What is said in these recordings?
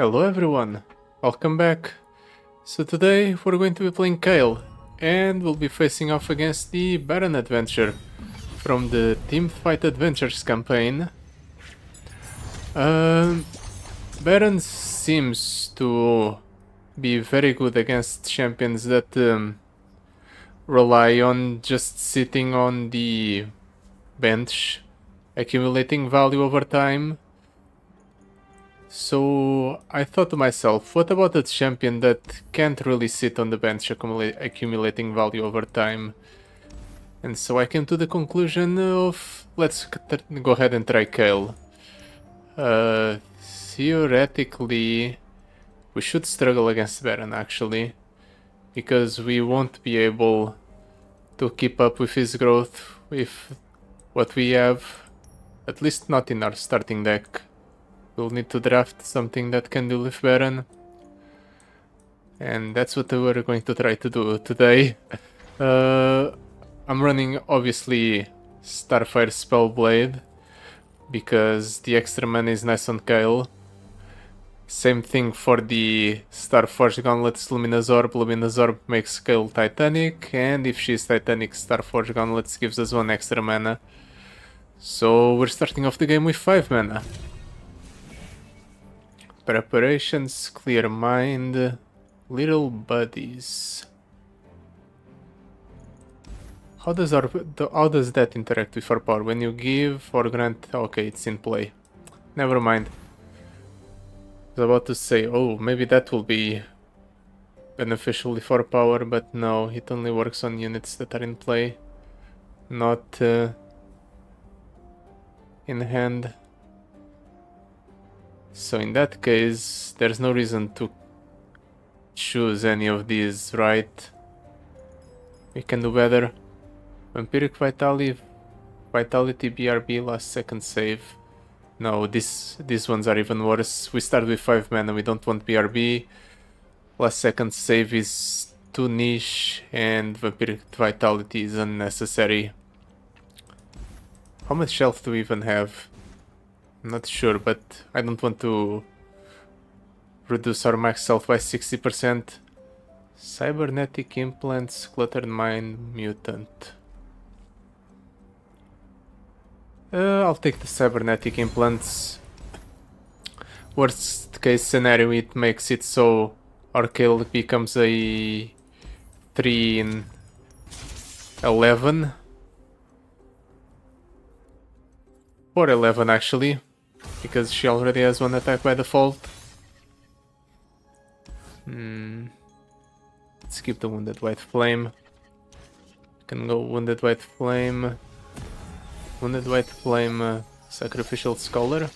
Hello everyone, welcome back. So today we're going to be playing Kayle and we'll be facing off against the Baron adventure from the Teamfight Adventures campaign. Baron seems to be very good against champions that rely on just sitting on the bench, accumulating value over time. So I thought to myself, what about a champion that can't really sit on the bench accumulating value over time? And so I came to the conclusion of let's go ahead and try Kayle. Theoretically, we should struggle against Baron actually, because we won't be able to keep up with his growth with what we have, at least not in our starting deck. We'll need to draft something that can deal with Baron. And that's what we're going to try to do today. I'm running, obviously, Starfire Spellblade, because the extra mana is nice on Kayle. Same thing for the Starforge Gauntlets Luminous Orb makes Kayle Titanic, and if she's Titanic, Starforge Gauntlets gives us 1 extra mana. So we're starting off the game with 5 mana. Preparations, clear mind, little buddies. How does that interact with our power? When you give or grant? Okay, it's in play. Never mind. I was about to say, oh, maybe that will be beneficial for power, but no, it only works on units that are in play, not in hand. So in that case, there's no reason to choose any of these, right? We can do better. Vampiric Vitality, BRB, last second save. No, these ones are even worse. We start with 5 mana, we don't want BRB. Last second save is too niche, and Vampiric Vitality is unnecessary. How much health do we even have? I'm not sure, but I don't want to reduce our max health by 60%. Cybernetic implants, cluttered mind, mutant. I'll take the cybernetic implants. Worst case scenario, it makes it so our Kayle becomes a 3 in 11. Or 11 actually, because she already has 1 attack by default. Let's keep the Wounded White Flame. Can go Wounded White Flame. Wounded White Flame, Sacrificial Scholar.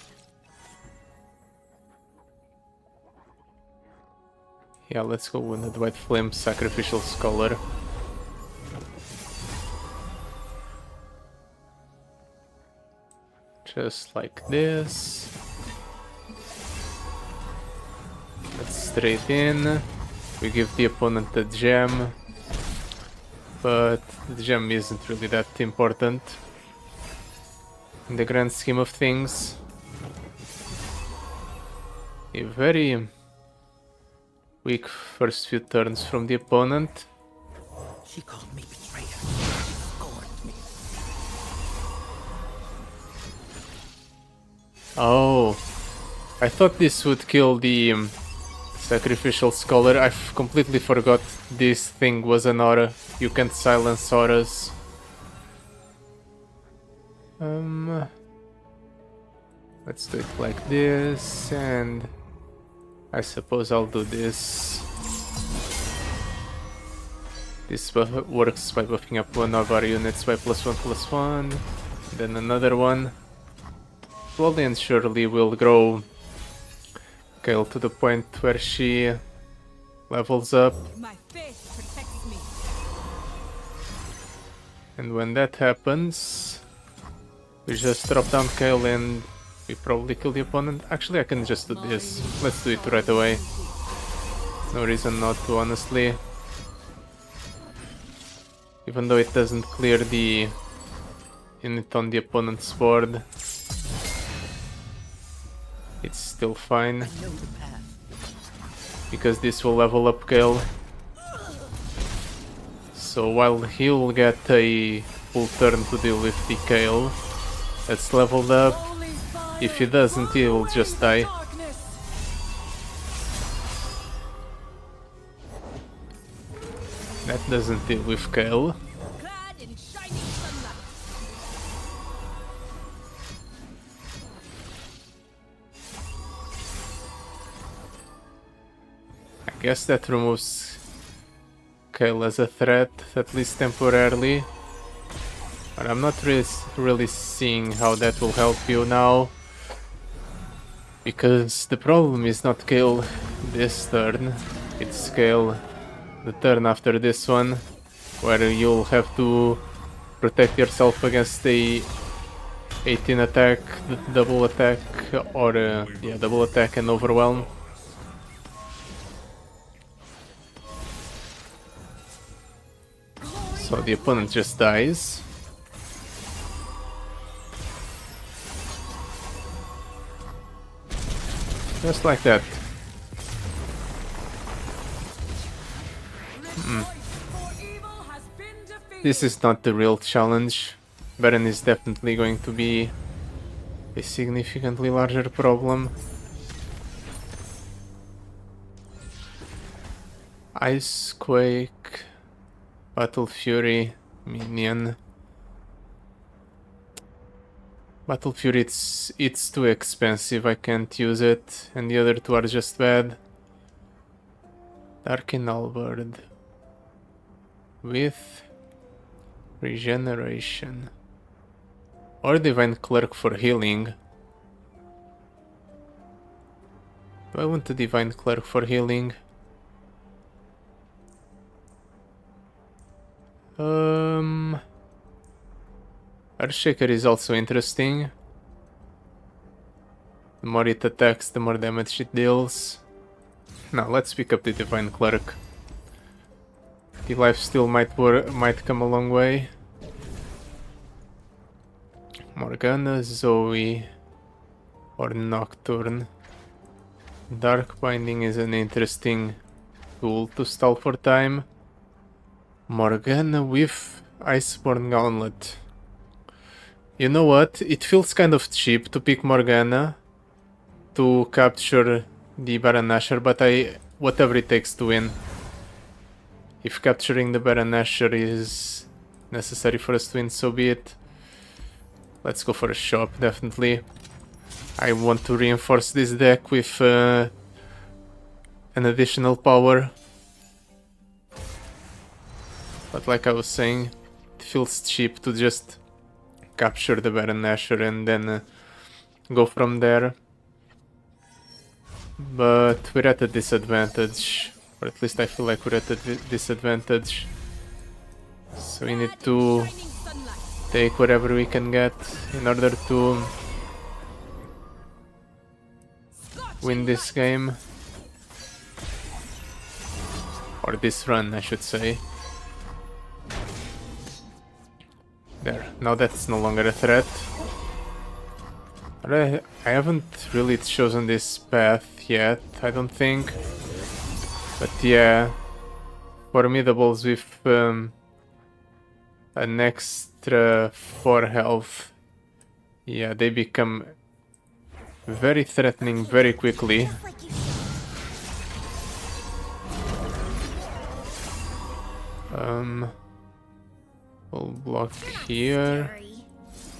Yeah, let's go Wounded White Flame, Sacrificial Scholar. Just like this. Let's straight in. We give the opponent the gem, but the gem isn't really that important in the grand scheme of things. A very weak first few turns from the opponent. She called me betrayer. She scorned me. Oh, I thought this would kill the Sacrificial Scholar. I completely forgot this thing was an aura. You can't silence auras. Let's do it like this, and I suppose I'll do this. This buff works by buffing up 1 of our units by +1/+1, then another one. Slowly and surely we'll grow Kayle to the point where she levels up. My faith protects me. And when that happens, we just drop down Kayle and we probably kill the opponent. Actually, I can just do this. Let's do it right away. No reason not to, honestly. Even though it doesn't clear the unit on the opponent's board, it's still fine. I know the path. because this will level up Kayle. So while he will get a full turn to deal with the Kayle that's leveled up, if he doesn't, he will just die. That doesn't deal with Kayle. I guess that removes Kayle as a threat, at least temporarily. But I'm not really seeing how that will help you now. Because the problem is not Kayle this turn, it's Kayle the turn after this one, where you'll have to protect yourself against the 18 attack, double attack, or yeah, double attack and overwhelm. So the opponent just dies. Just like that. This is not the real challenge. Baron is definitely going to be a significantly larger problem. Ice Quake, Battle Fury, Minion. Battle Fury, it's too expensive, I can't use it, and the other two are just bad. Darkin Halberd with regeneration, or Divine Clerk for healing. Do I want a Divine Clerk for healing? Earthshaker is also interesting. The more it attacks, the more damage it deals. Now let's pick up the Divine Clerk. The lifesteal might come a long way. Morgana, Zoe, or Nocturne. Dark Binding is an interesting tool to stall for time. Morgana with Iceborne Gauntlet. You know what? It feels kind of cheap to pick Morgana to capture the Baron Nashor, but whatever it takes to win. If capturing the Baron Nashor is necessary for us to win, so be it. Let's go for a shop, definitely. I want to reinforce this deck with an additional power. But like I was saying, it feels cheap to just capture the Baron Nashor and then go from there. But we're at a disadvantage, or at least I feel like we're at a disadvantage. So we need to take whatever we can get in order to win this game. Or this run, I should say. There, now that's no longer a threat. I haven't really chosen this path yet, I don't think. But yeah, formidables with an extra 4 health. Yeah, they become very threatening very quickly. We'll block here.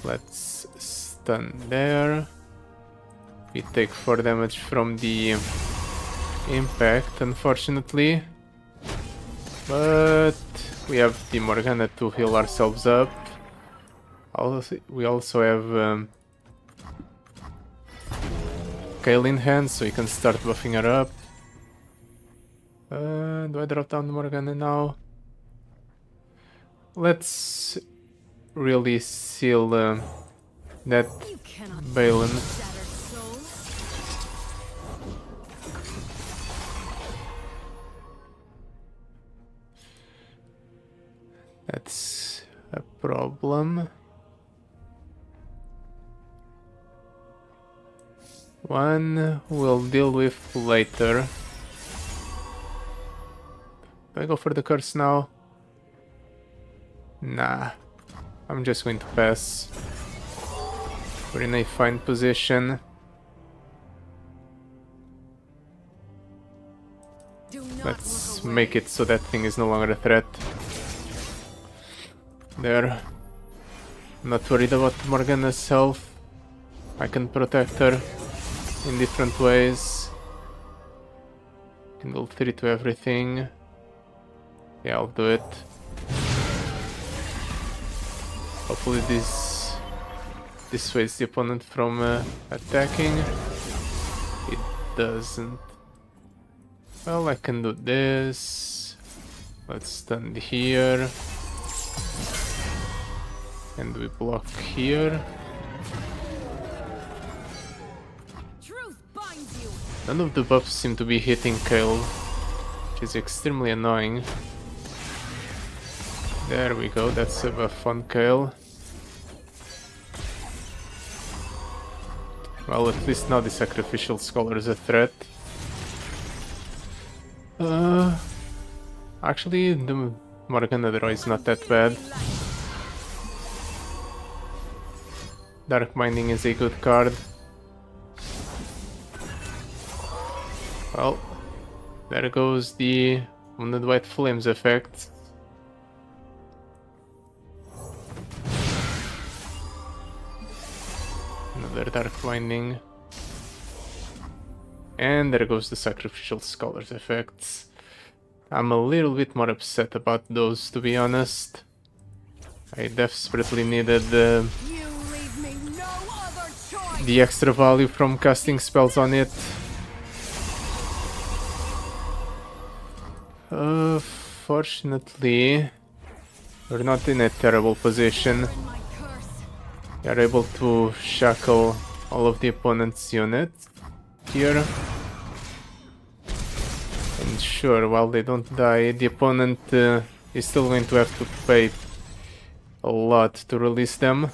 Let's stun there. We take 4 damage from the impact, unfortunately. But we have the Morgana to heal ourselves up. We also have Kayle in hand, so we can start buffing her up. Do I drop down the Morgana now? Let's really seal that Balin. That's a problem. One we'll deal with later. Do I go for the curse now? Nah. I'm just going to pass. We're in a fine position. Let's make it so that thing is no longer a threat. There. Not worried about Morgana's health. I can protect her in different ways. Can deal 3 to everything. Yeah, I'll do it. Hopefully this dissuades the opponent from attacking. It doesn't. Well, I can do this. Let's stand here. And we block here. None of the buffs seem to be hitting Kayle, which is extremely annoying. There we go, that's a buff on Kayle. Well, at least now the Sacrificial Scholar is a threat. Actually, the Morgana draw is not that bad. Dark Binding is a good card. Well, there goes the Wounded White Flames effect. Another Dark Binding. And there goes the Sacrificial Scholar's effects. I'm a little bit more upset about those, to be honest. I desperately needed the extra value from casting spells on it. Fortunately, we're not in a terrible position. We are able to shackle all of the opponent's units here. And sure, while they don't die, the opponent is still going to have to pay a lot to release them.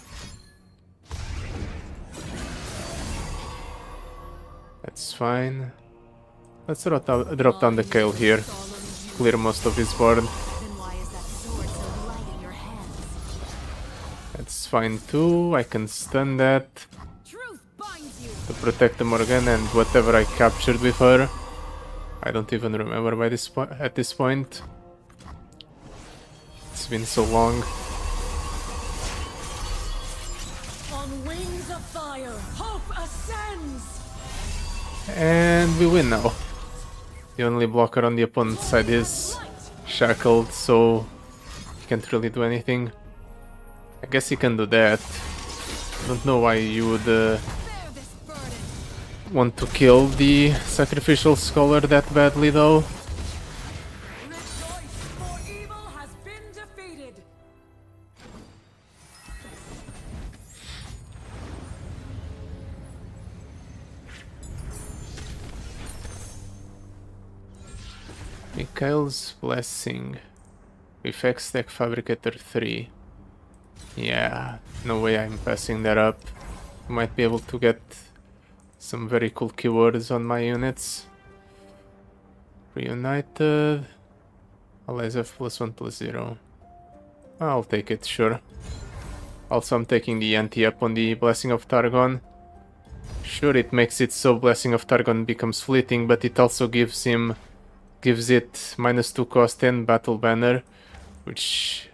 That's fine. Let's drop down the Kayle here. Clear most of his board. That's fine too. I can stun that to protect the Morgana and whatever I captured with her. I don't even remember by this at this point. It's been so long. On wings of fire, hope ascends. And we win now. The only blocker on the opponent's side is shackled, so he can't really do anything. I guess he can do that. Don't know why you would want to kill the Sacrificial Scholar that badly, though. Mikhail's Blessing with X-Tech Fabricator 3. Yeah, no way I'm passing that up. Might be able to get some very cool keywords on my units. Reunited. Allies have +1/+0. I'll take it, sure. Also, I'm taking the anti-up on the Blessing of Targon. Sure, it makes it so Blessing of Targon becomes fleeting, but it also gives it -2 cost and Battle Banner, which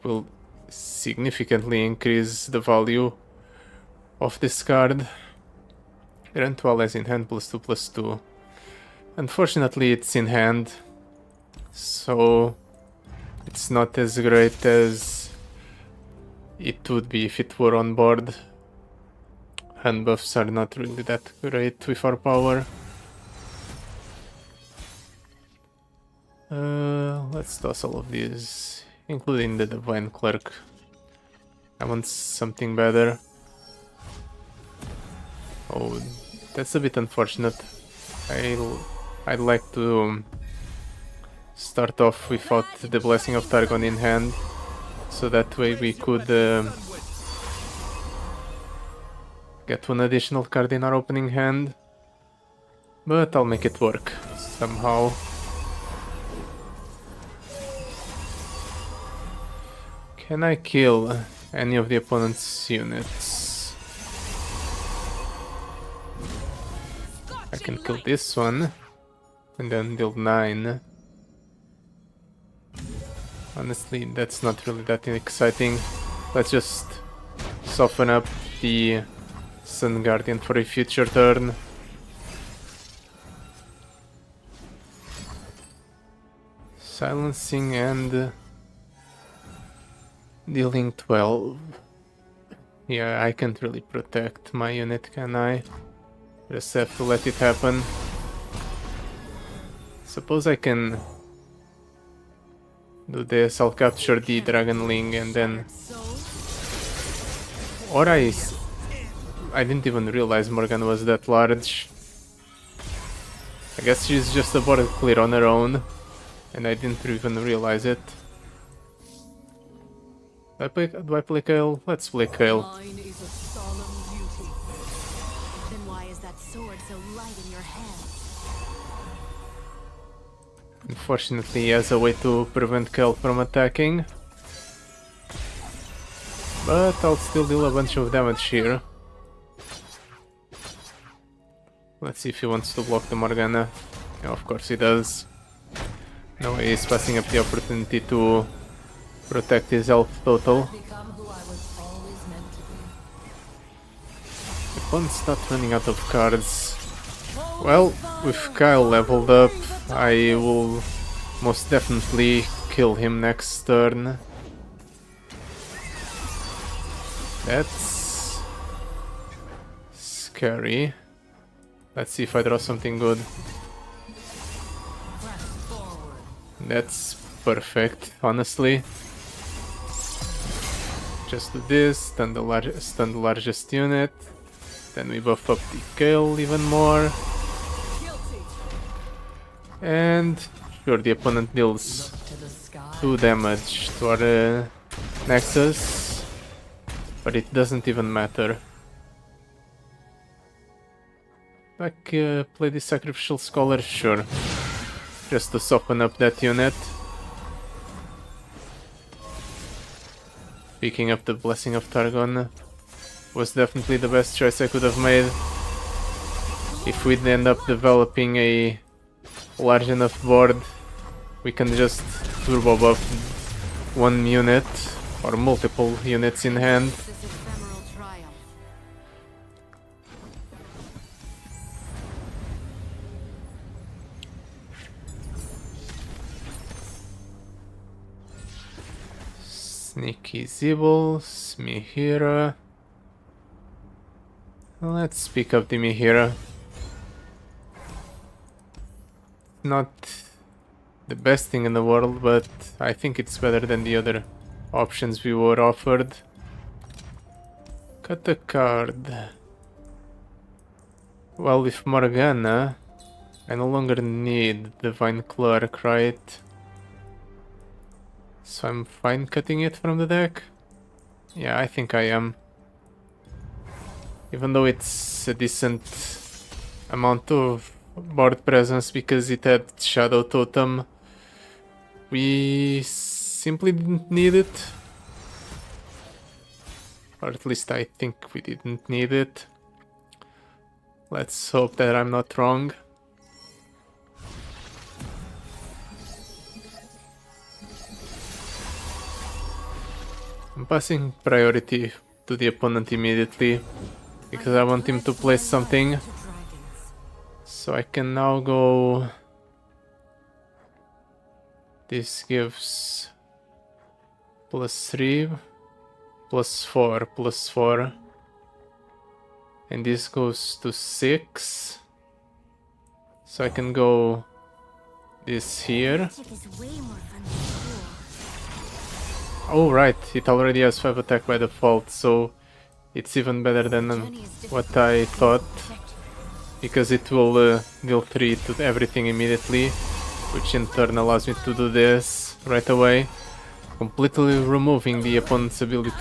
will significantly increase the value of this card. Grant 2 allies in hand +2/+2. Unfortunately, it's in hand, so it's not as great as it would be if it were on board. Hand buffs are not really that great with our power. Let's toss all of these, including the Divine Clerk. I want something better. Oh, that's a bit unfortunate. I'd like to start off without the Blessing of Targon in hand, so that way we could get one additional card in our opening hand. But I'll make it work somehow. Can I kill any of the opponent's units? I can kill this one and then deal 9. Honestly, that's not really that exciting. Let's just soften up the Sun Guardian for a future turn. Silencing and dealing 12. Yeah, I can't really protect my unit, can I? Just have to let it happen. Suppose I can do this. I'll capture the Dragonling and then... Or I didn't even realize Morgan was that large. I guess she's just a board clear on her own. And I didn't even realize it. Do I play Kayle? Let's play Kayle. Mine is a solemn duty. Then why is that sword so light in your hands? Unfortunately, he has a way to prevent Kayle from attacking. But I'll still deal a bunch of damage here. Let's see if he wants to block the Morgana. Yeah, of course he does. No way he's passing up the opportunity to protect his health total. Become who I was always meant to be. The opponent's not running out of cards. Well, with Kayle leveled up, I will most definitely kill him next turn. That's scary. Let's see if I draw something good. That's perfect, honestly. Just do this, stun the largest unit. Then we buff up the Kayle even more. And sure, the opponent deals 2 damage to our Nexus. But it doesn't even matter. Like, play the Sacrificial Scholar? Sure. Just to soften up that unit. Picking up the Blessing of Targon was definitely the best choice I could have made. If we'd end up developing a large enough board, we can just turbo buff 1 unit or multiple units in hand. This ephemeral triumph. Sneaky Zibble, Mihira. Let's pick up the Mihira. Not the best thing in the world, but I think it's better than the other options we were offered. Cut a card. Well, with Morgana, I no longer need Divine Clerk, right? So I'm fine cutting it from the deck? Yeah, I think I am. Even though it's a decent amount of board presence because it had Shadow Totem, we simply didn't need it. Or at least I think we didn't need it. Let's hope that I'm not wrong. I'm passing priority to the opponent immediately because I want him to play something. So I can now go... This gives +3, +4, +4. And this goes to 6. So I can go this here. Magic is way more fun than school. Oh right, it already has 5 attack by default, so it's even better than what I thought. Because it will deal 3 to everything immediately, which in turn allows me to do this right away, completely removing the opponent's ability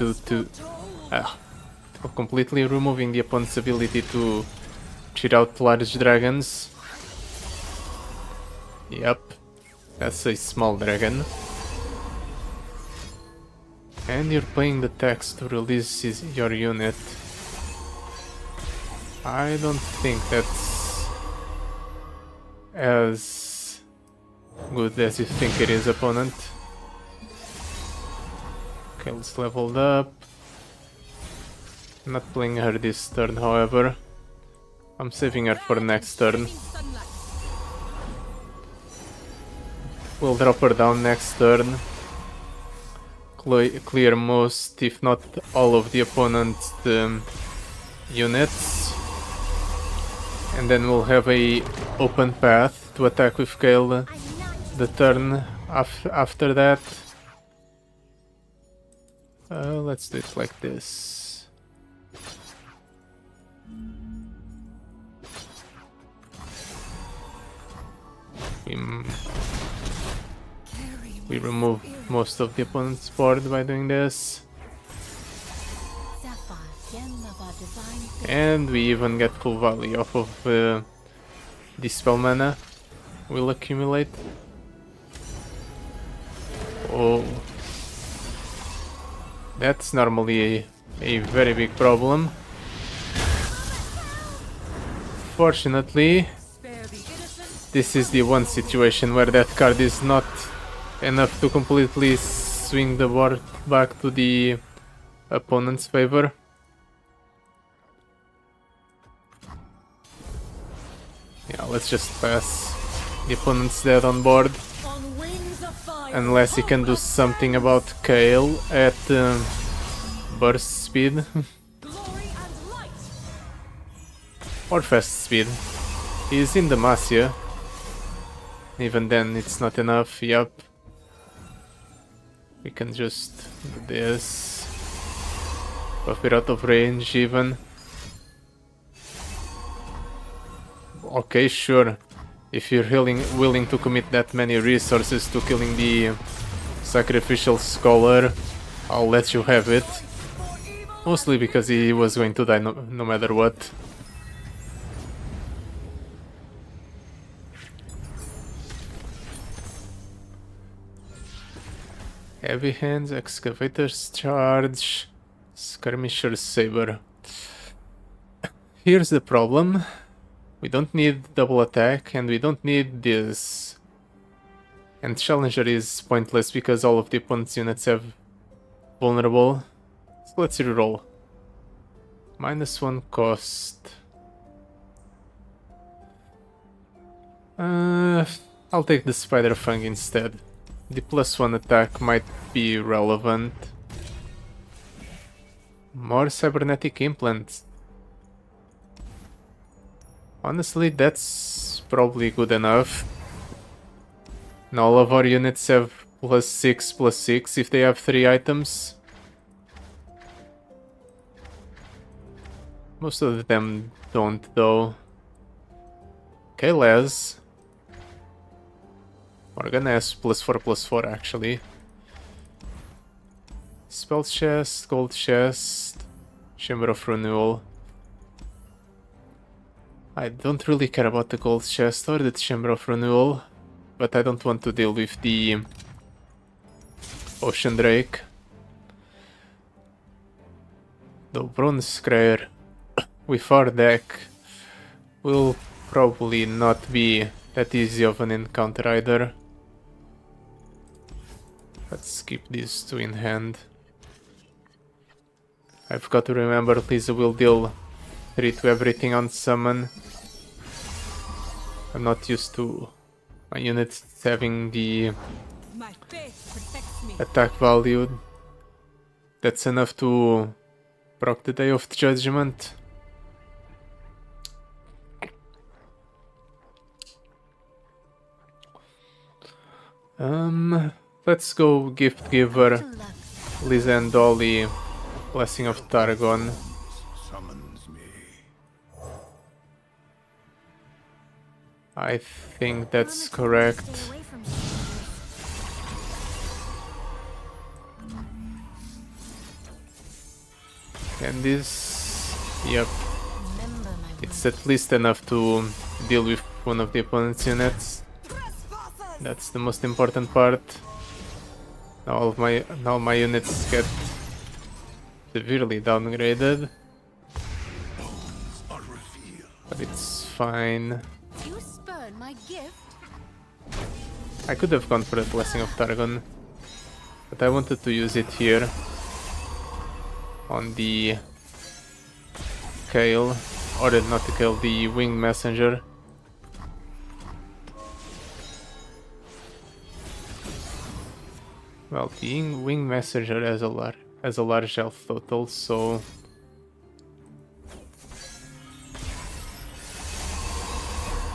to cheat out large dragons. Yep, that's a small dragon. And you're paying the tax to release your unit. I don't think that's as good as you think it is, opponent. Okay, let's leveled up. Not playing her this turn, however. I'm saving her for next turn. We'll drop her down next turn. Clear most, if not all, of the opponent's units. And then we'll have a open path to attack with Kayle the turn after that. Let's do it like this. We remove most of the opponent's board by doing this. And we even get full value off of the spell mana we'll accumulate. Oh, that's normally a very big problem. Fortunately, this is the one situation where that card is not enough to completely swing the board back to the opponent's favor. Yeah, let's just pass. The opponent's dead on board. Unless he can do something about Kayle at burst speed. Or fast speed. He's in Demacia. Even then, it's not enough. Yup. We can just do this. Buff it out of range, even. Okay, sure. If you're willing to commit that many resources to killing the sacrificial scholar, I'll let you have it. Mostly because he was going to die no matter what. Heavy hands, excavator's charge, skirmisher's saber. Here's the problem. We don't need double attack, and we don't need this. And challenger is pointless because all of the opponent's units have vulnerable. So let's reroll. -1 cost. I'll take the spider fang instead. The +1 attack might be relevant. More cybernetic implants. Honestly, that's probably good enough. Now all of our units have +6/+6 if they have 3 items. Most of them don't, though. Kayle has. Morgan has +4/+4 actually. Spell chest, gold chest, chamber of renewal. I don't really care about the gold chest or the chamber of renewal, but I don't want to deal with the ocean drake. The bronze scryer with our deck will probably not be that easy of an encounter either. Let's keep these two in hand. I've got to remember Lisa will deal 3 to everything on summon. I'm not used to my units having the attack value. That's enough to proc the Day of Judgment. Let's go Gift Giver, Lisa and Dolly, Blessing of Targon. I think that's correct. And this, yep, it's at least enough to deal with one of the opponent's units. That's the most important part. Now my units get severely downgraded. But it's fine. You spurn my gift? I could have gone for the Blessing of Targon, but I wanted to use it here on the Kayle, or not the Kayle, the Winged Messenger. Well, the Winged Messenger has a large health total, so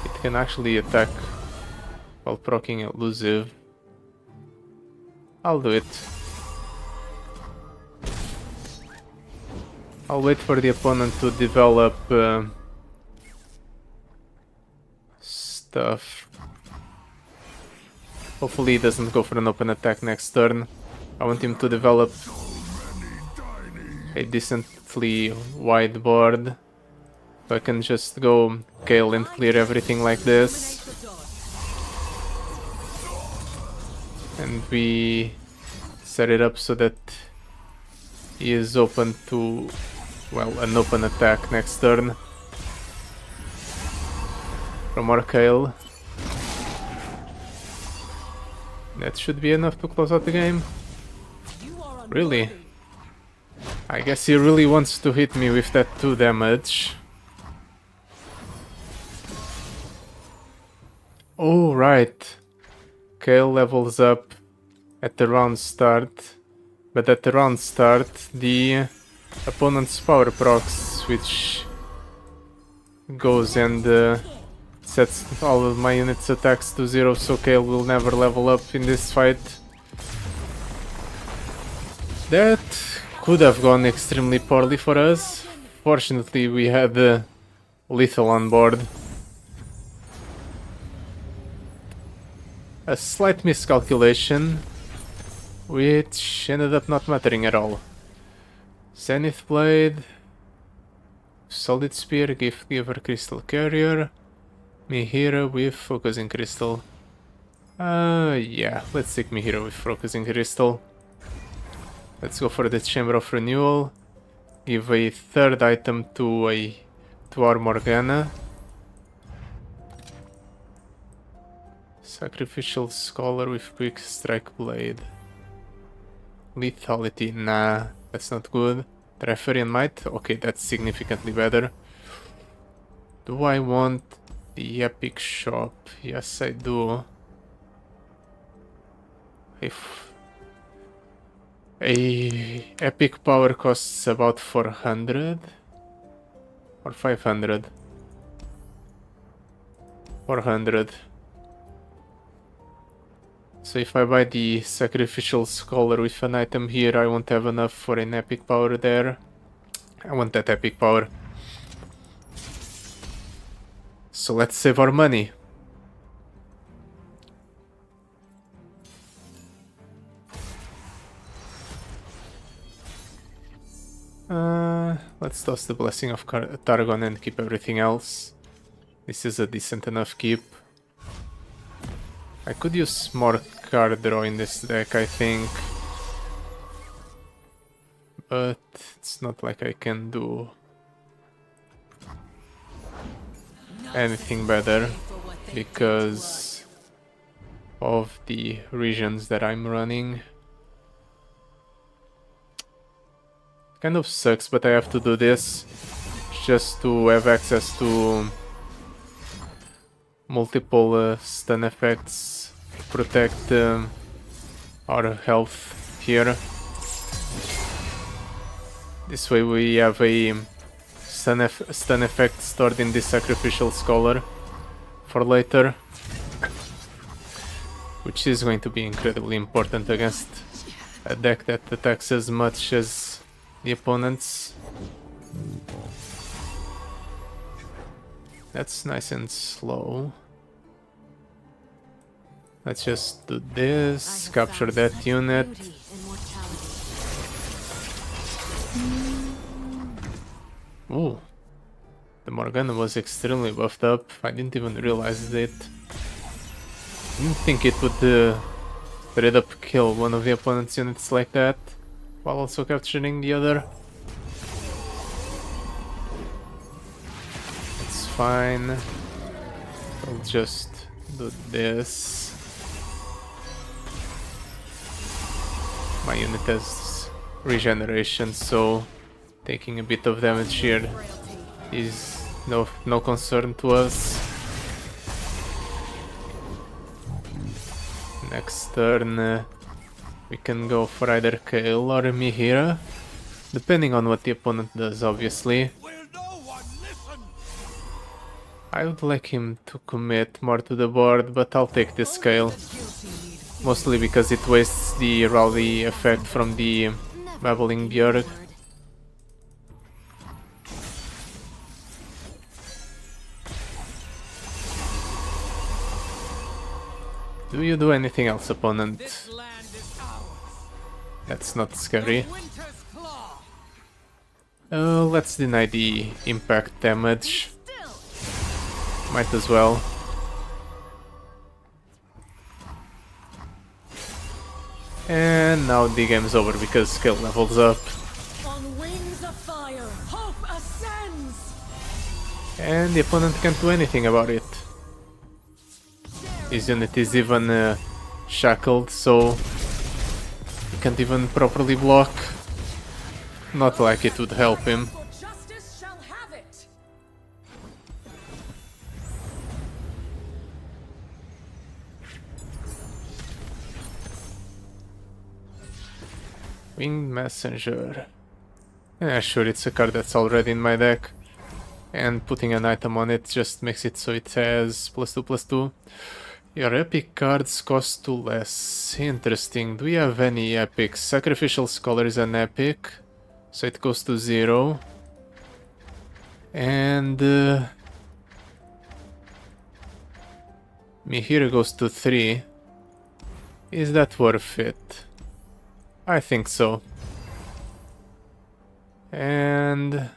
it can actually attack while proccing elusive. I'll do it. I'll wait for the opponent to develop stuff. Hopefully he doesn't go for an open attack next turn. I want him to develop a decently wide board, so I can just go Kayle and clear everything like this. And we set it up so that he is open to, well, an open attack next turn from our Kayle. That should be enough to close out the game. Really? I guess he really wants to hit me with that 2 damage. Oh, right. Kayle levels up at the round start, but at the round start the opponent's power procs, which goes and sets all of my units' attacks to 0, so Kayle will never level up in this fight. That could have gone extremely poorly for us. Fortunately, we had lethal on board. A slight miscalculation, which ended up not mattering at all. Zenith Blade, Solid Spear, Gift Giver, Crystal Carrier, Mihira with Focusing Crystal. Yeah, let's take Mihira with Focusing Crystal. Let's go for the Chamber of Renewal. Give a 3rd item to our Morgana. Sacrificial Scholar with Quick Strike Blade. Lethality, nah, that's not good. Treferian Might, okay, that's significantly better. Do I want the Epic Shop? Yes, I do. If a Epic Power costs about 400 or 500. 400. So if I buy the Sacrificial Scholar with an item here, I won't have enough for an Epic Power there. I want that Epic Power. So let's save our money. Let's toss the Blessing of Targon and keep everything else. This is a decent enough keep. I could use more card draw in this deck, I think. But it's not like I can do anything better because of the regions that I'm running. Kind of sucks, but I have to do this just to have access to multiple stun effects to protect our health here. This way we have a stun effect stored in the Sacrificial Scholar for later, which is going to be incredibly important against a deck that attacks as much as the opponents. That's nice and slow. Let's just do this, capture that unit. Ooh, the Morgana was extremely buffed up. I didn't even realize it. Didn't think it would straight up kill one of the opponent's units like that, while also capturing the other. It's fine. I'll just do this. My unit has regeneration, so taking a bit of damage here is no concern to us. Next turn we can go for either Kayle or Mihira, depending on what the opponent does, obviously. I would like him to commit more to the board, but I'll take this Kayle. Mostly because it wastes the rally effect from the Babbling Björk. Do you do anything else, opponent? That's not scary. Let's deny the impact damage. Might as well. And now the game's over because Kayle levels up. On wings of fire, hope ascends. And the opponent can't do anything about it. His unit is even shackled, so he can't even properly block. Not like it would help him. For justice shall have it. Winged Messenger. Yeah, sure, it's a card that's already in my deck. And putting an item on it just makes it so it has +2/+2. Your epic cards cost 2 less. Interesting. Do we have any epics? Sacrificial Scholar is an epic, so it goes to 0. And Mihira goes to 3. Is that worth it? I think so. And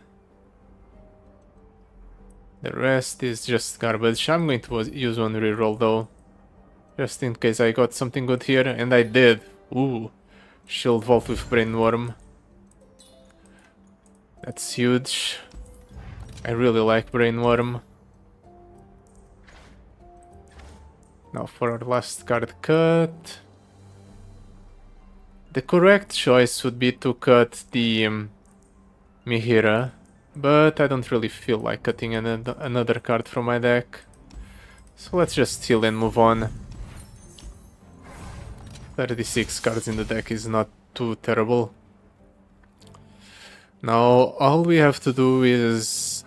the rest is just garbage. I'm going to use one reroll though, just in case I got something good here, and I did. Ooh, Shield Vault with Brainworm. That's huge. I really like Brainworm. Now for our last card cut. The correct choice would be to cut the Mihira, but I don't really feel like cutting another card from my deck. So let's just heal and move on. 36 cards in the deck is not too terrible. Now all we have to do is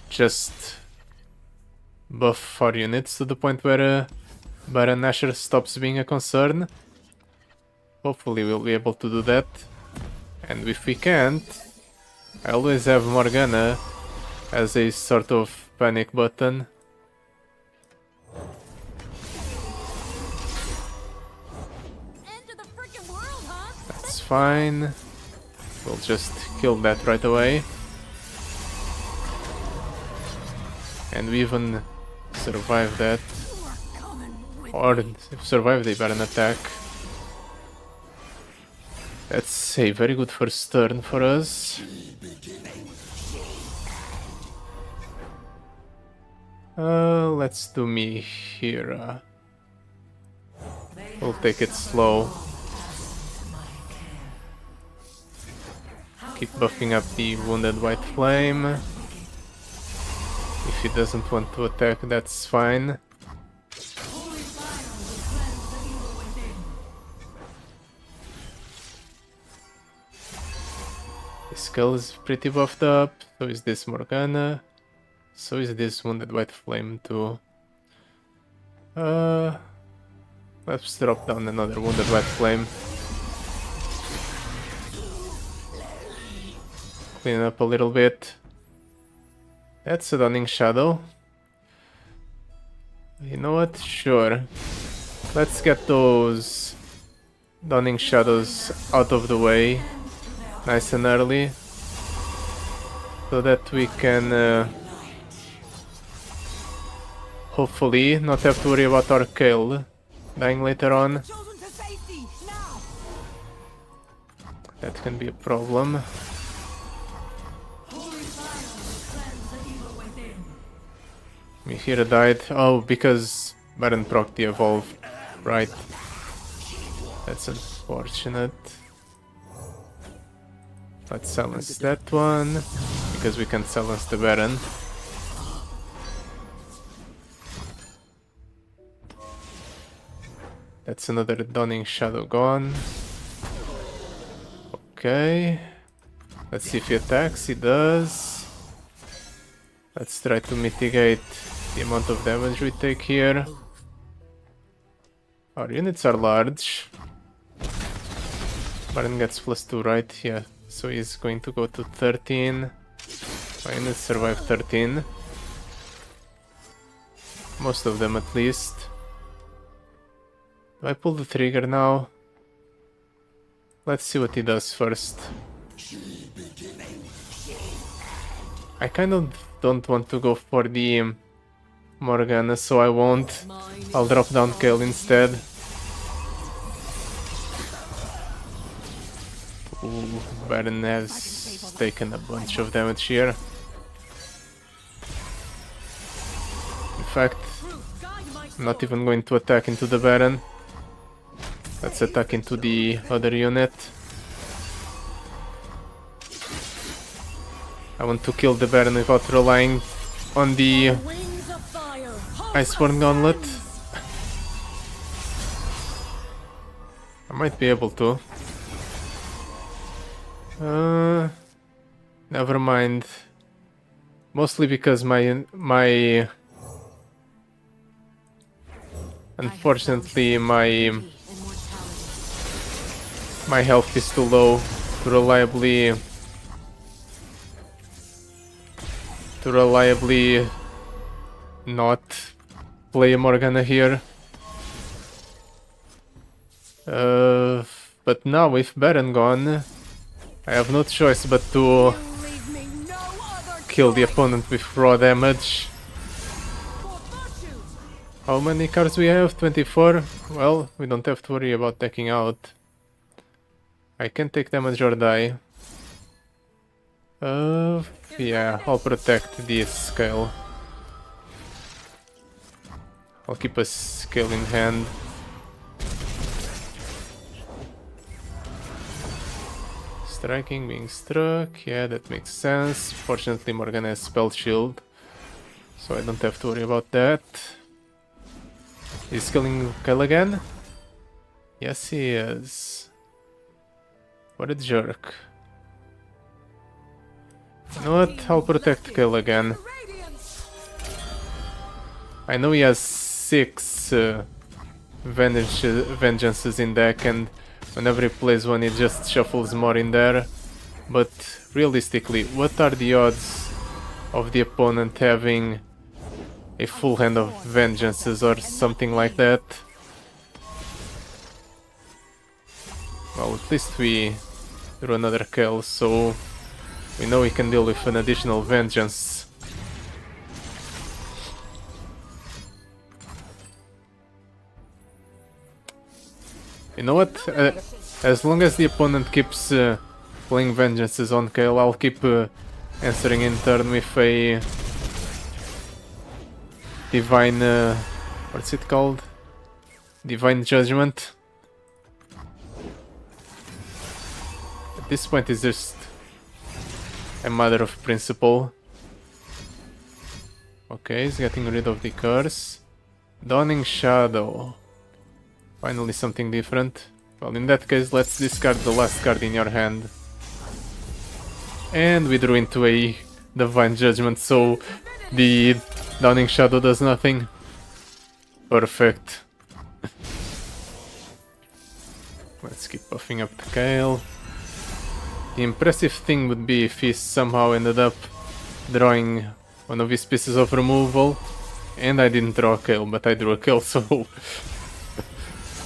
just buff our units to the point where Baron Nashor stops being a concern. Hopefully we'll be able to do that. And if we can't, I always have Morgana as a sort of panic button. End of the freaking world, huh? That's fine. We'll just kill that right away. And we even survive that. Or survive the Baron attack. That's a very good first turn for us. Let's do Mihira. We'll take it slow. Keep buffing up the Wounded White Flame. If he doesn't want to attack, that's fine. His skull is pretty buffed up, so is this Morgana. So is this Wounded White Flame too. Let's drop down another Wounded White Flame. Clean up a little bit. That's a Dawning Shadow. You know what? Sure. Let's get those Dawning Shadows out of the way nice and early, so that we can hopefully not have to worry about our Kayle dying later on. Chosen to safety now. That can be a problem. Mihira died. Oh, because Baron proc the evolve. Right. That's unfortunate. Let's silence that one, because we can silence the Baron. That's another Dawning Shadow gone. Okay. Let's see if he attacks. He does. Let's try to mitigate the amount of damage we take here. Our units are large. Baron gets +2, right? Yeah. So he's going to go to 13. My units survive 13. Most of them at least. Do I pull the trigger now? Let's see what he does first. I kind of don't want to go for the Morgana, so I won't. I'll drop down Kayle instead. Ooh, Baron has taken a bunch of damage here. In fact, I'm not even going to attack into the Baron. Let's attack into the other unit. I want to kill the Baron without relying on the Wings of fire. Hope Iceborne Gauntlet. I might be able to. Never mind. Mostly because my unfortunately my health is too low to reliably not play a Morgana here. But now with Baron gone, I have no choice but to Leave me no other kill the opponent with raw damage. for virtue. How many cards we have? 24? Well, we don't have to worry about taking out. I can take damage or die. Yeah, I'll protect this Kayle. I'll keep a skill in hand. Striking, being struck, yeah, that makes sense. Fortunately, Morgana has spell shield, so I don't have to worry about that. He's killing Kayle again? Yes, he is. What a jerk. You know what? I'll protect Kayle again. Radiance. I know he has 6 vengeances in deck, and whenever he plays one, he just shuffles more in there. But realistically, what are the odds of the opponent having a full hand of vengeances or something like that? Well, at least we drew another Kayle, so we know we can deal with an additional vengeance. You know what? As long as the opponent keeps playing vengeances on Kayle, I'll keep answering in turn with a divine... what's it called? Divine Judgment. At this point it's just a matter of principle. Okay, he's getting rid of the curse. Dawning Shadow. Finally something different. Well, in that case, let's discard the last card in your hand. And we drew into a Divine Judgment, so the Dawning Shadow does nothing. Perfect. Let's keep buffing up the Kayle. The impressive thing would be if he somehow ended up drawing one of his pieces of removal. And I didn't draw a Kayle, but I drew a Kayle, so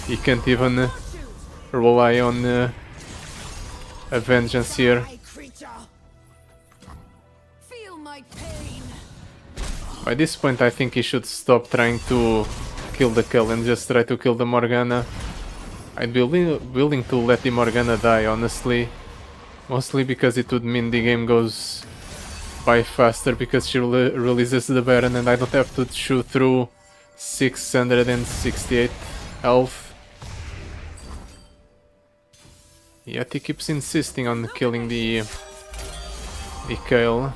he can't even rely on a vengeance here. My creature. Feel my pain. By this point I think he should stop trying to kill the Kayle and just try to kill the Morgana. I'd be willing to let the Morgana die, honestly. Mostly because it would mean the game goes by faster because she releases the Baron and I don't have to shoot through 668 health. Yet he keeps insisting on killing the Kayle.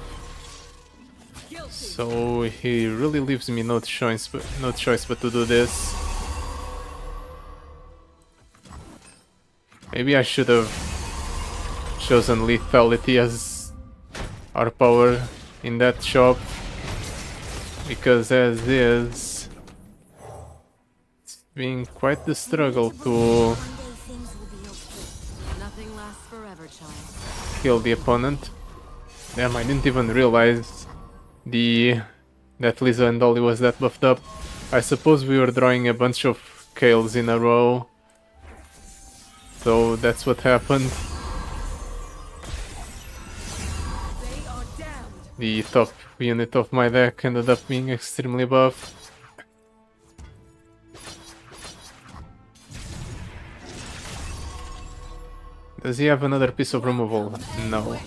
So he really leaves me no choice but to do this. Maybe I should have chosen lethality as our power in that shop, because as is, it's been quite the struggle to One day things will be okay. Nothing lasts forever, child. kill the opponent. Damn, I didn't even realize that Lisa and Dolly was that buffed up. I suppose we were drawing a bunch of Kayles in a row, so that's what happened. The top unit of my deck ended up being extremely buff. Does he have another piece of removal? No.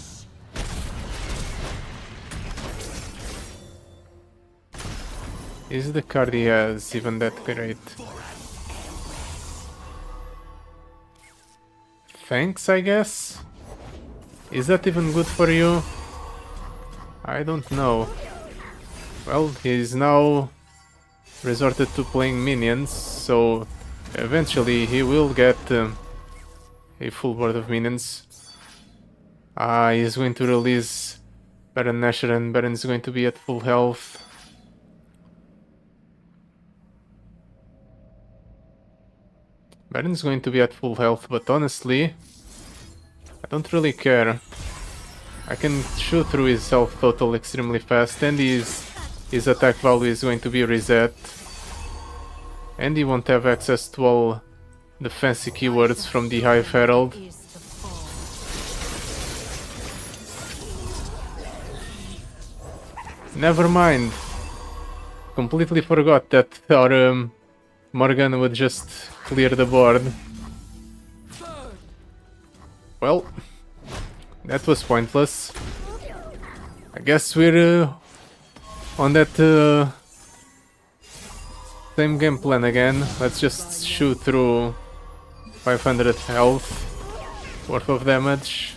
Is the card he has even that great? Thanks, I guess? Is that even good for you? I don't know. Well, he's now resorted to playing minions, so eventually he will get a full board of minions. He's going to release Baron Nashor and Baron is going to be at full health. Baron's going to be at full health, but honestly, I don't really care. I can shoot through his health total extremely fast, and his attack value is going to be reset. And he won't have access to all the fancy keywords from the Hive Herald. Never mind. Completely forgot that our Morgana would just clear the board. Well, that was pointless. I guess we're on that same game plan again. Let's just shoot through 500 health worth of damage.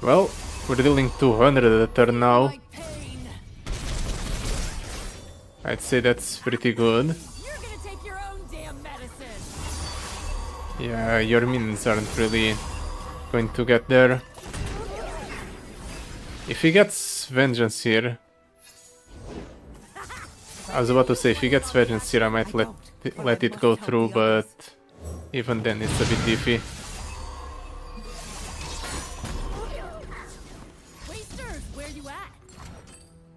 Well, we're dealing 200 at a turn now. I'd say that's pretty good. Yeah, your minions aren't really going to get there. If he gets Vengeance here... I was about to say, if he gets Vengeance here I might let it go through, but even then it's a bit iffy.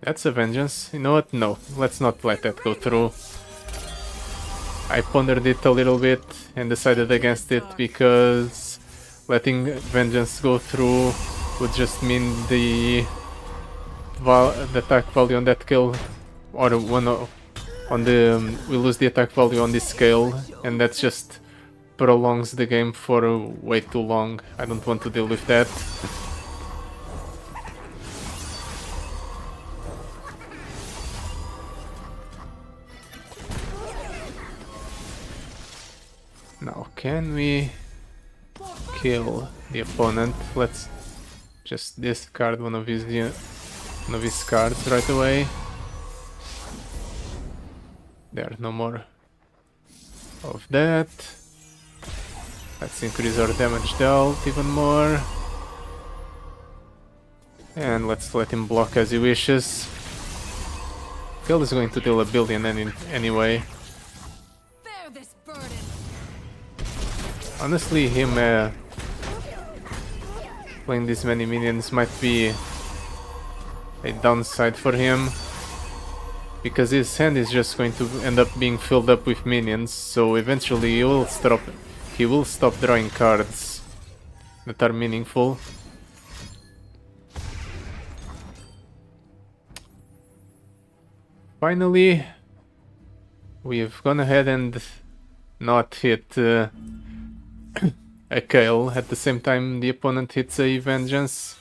That's a Vengeance. You know what? No, let's not let that go through. I pondered it a little bit and decided against it because letting Vengeance go through would just mean the attack value on that kill, or we lose the attack value on this scale, and that just prolongs the game for way too long. I don't want to deal with that. Now, can we kill the opponent? Let's just discard one of his cards right away. There, no more of that. Let's increase our damage dealt even more. And let's let him block as he wishes. Kayle is going to deal 1 billion anyway. Honestly, him playing this many minions might be a downside for him, because his hand is just going to end up being filled up with minions, so eventually he will stop drawing cards that are meaningful. finally, we've gone ahead and not hit a Kayle at the same time the opponent hits a Vengeance.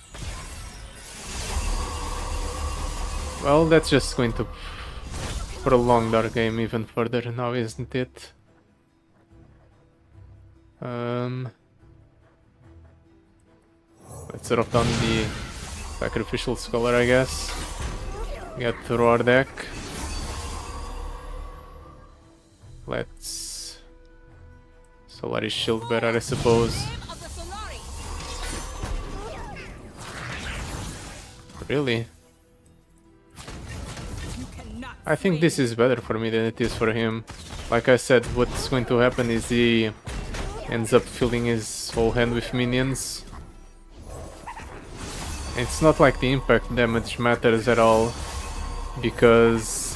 Well, that's just going to prolong our game even further now, isn't it? Let's drop down the Sacrificial Scholar, I guess. Get the Roar deck. Let's... Solaris Shield bearer, I suppose. Really? I think this is better for me than it is for him. Like I said, what's going to happen is he ends up filling his whole hand with minions. It's not like the impact damage matters at all, because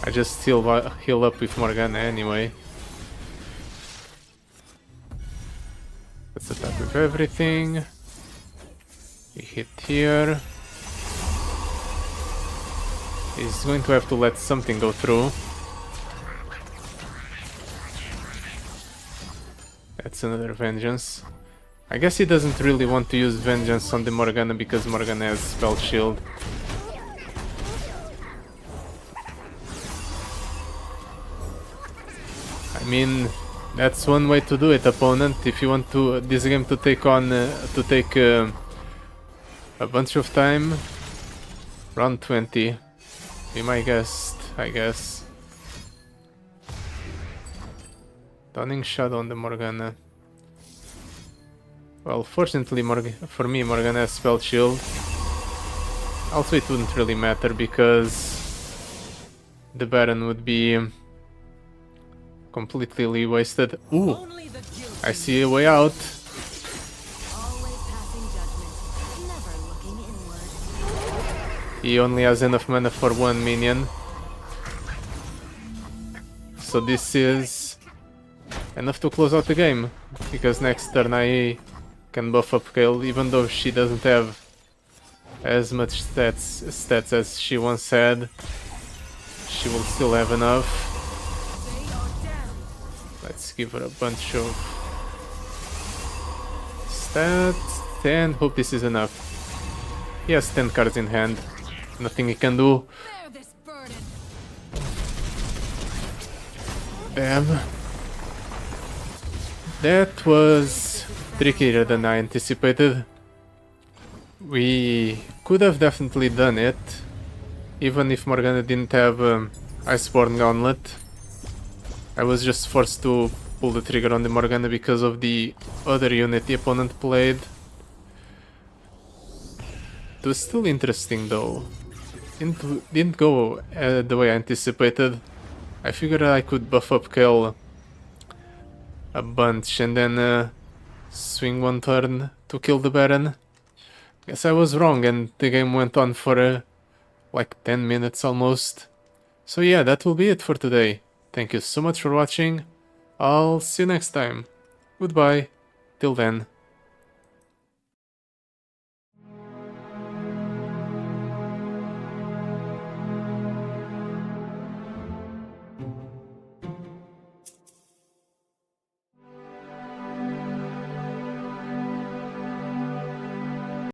I just heal up with Morgana anyway. Let's attack with everything. We hit here. He's going to have to let something go through. That's another Vengeance. I guess he doesn't really want to use Vengeance on the Morgana because Morgana has Spell Shield. I mean, that's one way to do it, opponent. If you want to this game to take on a bunch of time, round 20. Be my guest, I guess. Dawning Shadow on the Morgana. Well, fortunately for me, Morgana has Spell Shield. Also, it wouldn't really matter because the Baron would be completely wasted. Ooh! I see a way out. He only has enough mana for one minion. So this is enough to close out the game, because next turn I can buff up Kayle, even though she doesn't have as much stats as she once had. She will still have enough. Let's give her a bunch of stats and hope this is enough. He has 10 cards in hand. Nothing he can do. Damn. That was trickier than I anticipated. We could have definitely done it, even if Morgana didn't have Iceborne Gauntlet. I was just forced to pull the trigger on the Morgana because of the other unit the opponent played. It was still interesting though. Didn't go the way I anticipated. I figured I could buff up Kayle a bunch and then swing one turn to kill the Baron. Guess I was wrong and the game went on for like 10 minutes almost. So yeah, that will be it for today. Thank you so much for watching. I'll see you next time. Goodbye. Till then.